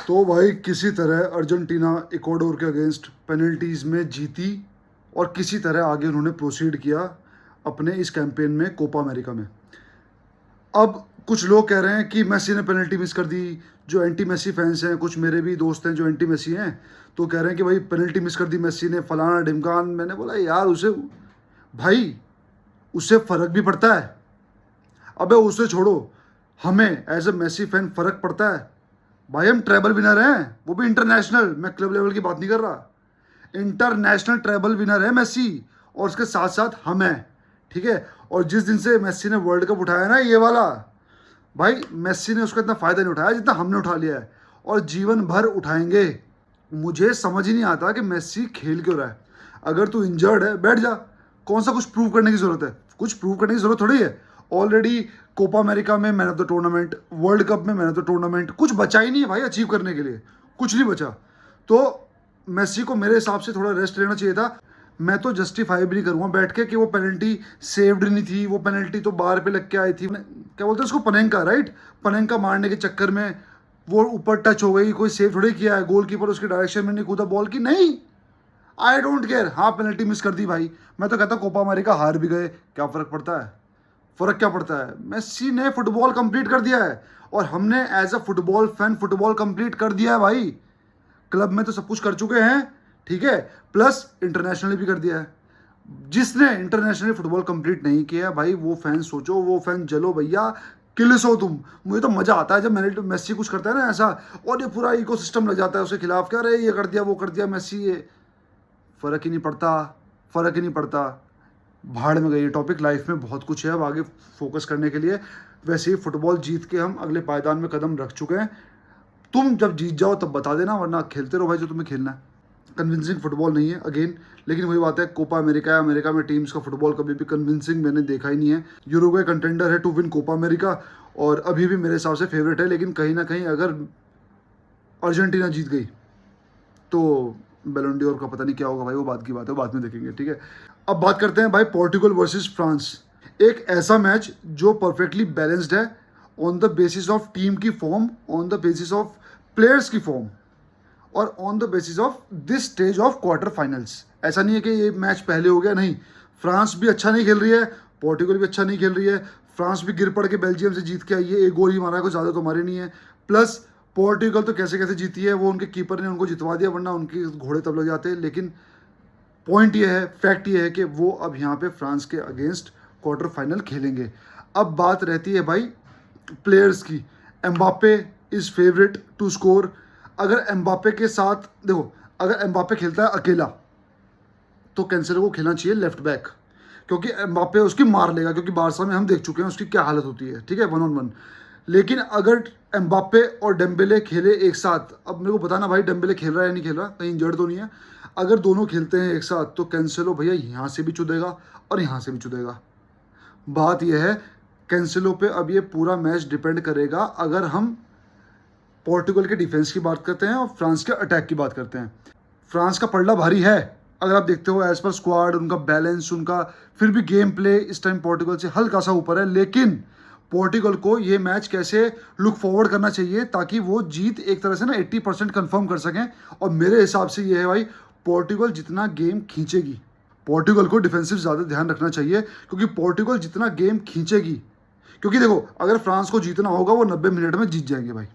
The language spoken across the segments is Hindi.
तो भाई किसी तरह अर्जेंटीना इक्वाडोर के अगेंस्ट पेनल्टीज़ में जीती और किसी तरह आगे उन्होंने प्रोसीड किया अपने इस कैंपेन में कोपा अमेरिका में। अब कुछ लोग कह रहे हैं कि मेसी ने पेनल्टी मिस कर दी। जो एंटी मेसी फैंस हैं, कुछ मेरे भी दोस्त हैं जो एंटी मेसी हैं, तो कह रहे हैं कि भाई पेनल्टी मिस कर दी मेसी ने, फलाना ढिमकान। मैंने बोला यार उसे, भाई उससे फ़र्क भी पड़ता है। अबे उसे छोड़ो, हमें एज ए मेसी फैन फ़र्क पड़ता है। भाई हम ट्रेबल विनर हैं, वो भी इंटरनेशनल। मैं क्लब लेवल की बात नहीं कर रहा, इंटरनेशनल ट्रेबल विनर है मेसी, और उसके साथ साथ हम हैं, ठीक है। और जिस दिन से मेसी ने वर्ल्ड कप उठाया ना, ये वाला, भाई मेसी ने उसका इतना फ़ायदा नहीं उठाया जितना हमने उठा लिया है, और जीवन भर उठाएंगे। मुझे समझ ही नहीं आता कि मेसी खेल क्यों रहा है। अगर तू इंजर्ड है, बैठ जा। कौन सा कुछ प्रूव करने की ज़रूरत है? कुछ प्रूव करने की ज़रूरत थोड़ी है। ऑलरेडी कोपा अमेरिका में man of the tournament, world cup में मैन ऑफ द टूर्नामेंट, कुछ बचा ही नहीं है भाई अचीव करने के लिए, कुछ नहीं बचा। तो मेसी को मेरे हिसाब से थोड़ा रेस्ट लेना चाहिए था। मैं तो जस्टिफाई भी नहीं करूँगा बैठ के कि वो पेनल्टी सेव्ड नहीं थी, वो पेनल्टी तो बार पे लग के आई थी। क्या बोलते हैं उसको, पनेंका, राइट? पनेंका मारने के चक्कर में वो ऊपर टच हो गई, कोई सेव थोड़ी किया है। गोलकीपर उसके डायरेक्शन में नहीं कूदा बॉल की, नहीं। आई डोंट केयर, हाँ पेनल्टी मिस कर दी भाई। मैं तो कहता कोपा अमेरिका हार भी गए, क्या फ़र्क पड़ता है? फ़र्क क्या पड़ता है? मेसी ने फुटबॉल कंप्लीट कर दिया है, और हमने as a football fan football complete कर दिया है भाई। क्लब में तो सब कुछ कर चुके हैं, ठीक है, प्लस इंटरनेशनली भी कर दिया है। जिसने इंटरनेशनली फुटबॉल कंप्लीट नहीं किया भाई, वो फैन सोचो, वो फैन जलो भैया, किलिस हो तुम। मुझे तो मज़ा आता है जब मेसी कुछ करता है ना ऐसा, और ये पूरा इकोसिस्टम लग जाता है उसके खिलाफ, क्या रहे ये कर दिया वो कर दिया मेसी, ये फ़र्क ही नहीं पड़ता, फ़र्क ही नहीं पड़ता। भाड़ में गई ये टॉपिक। लाइफ में बहुत कुछ है अब आगे फोकस करने के लिए। वैसे ही फुटबॉल जीत के हम अगले पायदान में कदम रख चुके हैं। तुम जब जीत जाओ तब बता देना, वरना खेलते रहो भाई जो तुम्हें खेलना है। कन्विंसिंग फुटबॉल नहीं है अगेन, लेकिन वही बात है, कोपा अमेरिका है, अमेरिका में टीम्स का फुटबॉल कभी भी कन्विंसिंग मैंने देखा ही नहीं है। यूरुग्वे कंटेंडर है टू विन कोपा अमेरिका, और अभी भी मेरे हिसाब से फेवरेट है। लेकिन कहीं ना कहीं अगर अर्जेंटीना जीत गई तो बैलन डोर का पता नहीं क्या होगा भाई, वो बात की बात है, वो बाद में देखेंगे, ठीक है। अब बात करते हैं भाई पोर्टुगल वर्सेस फ्रांस। एक ऐसा मैच जो परफेक्टली बैलेंस्ड है, on the basis of team की form, on the basis of players की फॉर्म, और on the basis of this stage of quarter finals. ऐसा नहीं है कि ये मैच पहले हो गया, नहीं। फ्रांस भी अच्छा नहीं खेल रही है, पोर्टुगल भी अच्छा नहीं खेल रही है। फ्रांस भी गिर पड़ के बेल्जियम से जीत के आई है, एक गोल ही मारा है, कुछ ज़्यादा तो मारे नहीं है। प्लस पोर्टुगल तो कैसे कैसे जीती है, वो उनके कीपर ने उनको जितवा दिया, वरना उनके घोड़े तब लग जाते हैं। लेकिन पॉइंट ये है, फैक्ट ये है कि वो अब यहाँ पे फ्रांस के अगेंस्ट क्वार्टर फाइनल खेलेंगे। अब बात रहती है भाई प्लेयर्स की। Mbappe is favourite to score. अगर एम्बापे के साथ देखो, अगर एम्बापे खेलता है अकेला तो कैंसेलो को खेलना चाहिए लेफ्ट बैक, क्योंकि एम्बापे उसकी मार लेगा, क्योंकि बारसा में हम देख चुके हैं उसकी क्या हालत होती है, ठीक है, 1-on-1। लेकिन अगर एम्बापे और डेम्बेले खेले एक साथ, अब मेरे को बताना भाई डेम्बेले खेल रहा है या नहीं खेल रहा, कहीं इंजर्ड तो नहीं है। अगर दोनों खेलते हैं एक साथ तो कैंसेलो भैया यहाँ से भी चुदेगा और यहाँ से भी चुदेगा। बात यह है, कैंसेलो पे अब ये पूरा मैच डिपेंड करेगा। अगर हम पोर्टुगल के डिफेंस की बात करते हैं और फ्रांस के अटैक की बात करते हैं, फ्रांस का पलड़ा भारी है। अगर आप देखते हो एज पर स्क्वाड, उनका बैलेंस, उनका फिर भी गेम प्ले इस टाइम पोर्टुगल से हल्का सा ऊपर है। लेकिन पोर्टुगल को ये मैच कैसे लुक फॉरवर्ड करना चाहिए ताकि वो जीत एक तरह से ना 80% कन्फर्म कर सकें। और मेरे हिसाब से ये है भाई, पोर्टुगल जितना गेम खींचेगी, पोर्टुगल को डिफेंसिव ज़्यादा ध्यान रखना चाहिए, क्योंकि पोर्टुगल जितना गेम खींचेगी, क्योंकि देखो अगर फ्रांस को जीतना होगा वो 90 मिनट में जीत जाएंगे भाई।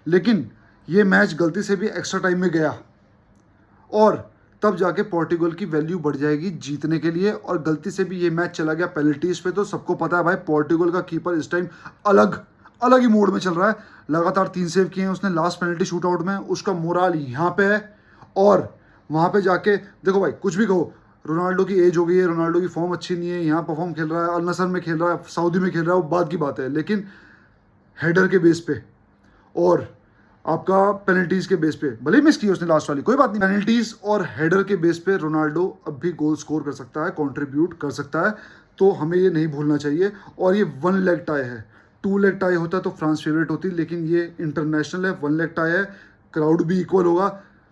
लेकिन ये मैच गलती से भी एक्स्ट्रा टाइम में गया, और तब जाके पोर्टुगल की वैल्यू बढ़ जाएगी जीतने के लिए। और गलती से भी ये मैच चला गया पेनल्टीज़ पे, तो सबको पता है भाई पोर्टुगल का कीपर इस टाइम अलग अलग ही मोड में चल रहा है। लगातार 3 सेव किए हैं उसने लास्ट पेनल्टी शूट आउट में, उसका मोराल यहाँ पे है। और वहाँ पे जाके देखो भाई, कुछ भी कहो, रोनाल्डो की एज हो गई है, रोनाल्डो की फॉर्म अच्छी नहीं है, यहाँ परफॉर्म खेल रहा है, अल नसर में खेल रहा है, सऊदी में खेल रहा है, वो बात की बात है। लेकिन हेडर के बेस पे और आपका पेनल्टीज़ के बेस पे, भले ही मिस की उसने लास्ट वाली, कोई बात नहीं, पेनल्टीज़ और हेडर के बेस पे रोनाल्डो अब भी गोल स्कोर कर सकता है, कंट्रीब्यूट कर सकता है। तो हमें ये नहीं भूलना चाहिए। और ये 1 लेग टाई है, 2 लेग टाई होता तो फ्रांस फेवरेट होती, लेकिन ये इंटरनेशनल है, 1 लेग टाई है, क्राउड भी इक्वल होगा।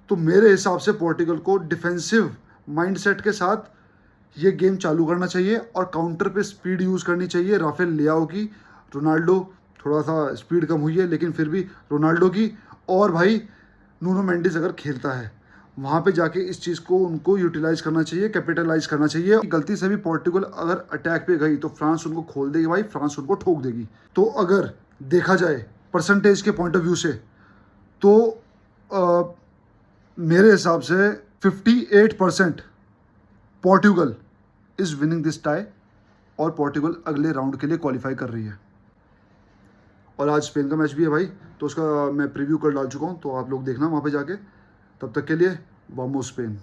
तो मेरे हिसाब से पोर्टुगल को डिफेंसिव माइंडसेट के साथ ये गेम चालू करना चाहिए और काउंटर पे स्पीड यूज़ करनी चाहिए राफेल लियाओ की। रोनाल्डो थोड़ा सा स्पीड कम हुई है, लेकिन फिर भी रोनाल्डो की। और भाई नूनो मेंडिस अगर खेलता है, वहाँ पे जाके इस चीज़ को उनको यूटिलाइज़ करना चाहिए, कैपिटलाइज़ करना चाहिए। गलती से भी पोर्टुगल अगर अटैक पे गई तो फ्रांस उनको खोल देगी भाई, फ्रांस उनको ठोक देगी। तो अगर देखा जाए परसेंटेज के पॉइंट ऑफ व्यू से, तो मेरे हिसाब से 58% Portugal is winning this tie, और पोर्टुगल अगले राउंड के लिए क्वालिफाई कर रही है। और आज स्पेन का मैच भी है भाई, तो उसका मैं प्रीव्यू कर डाल चुका हूँ, तो आप लोग देखना वहाँ पे जाके। तब तक के लिए वामोस स्पेन।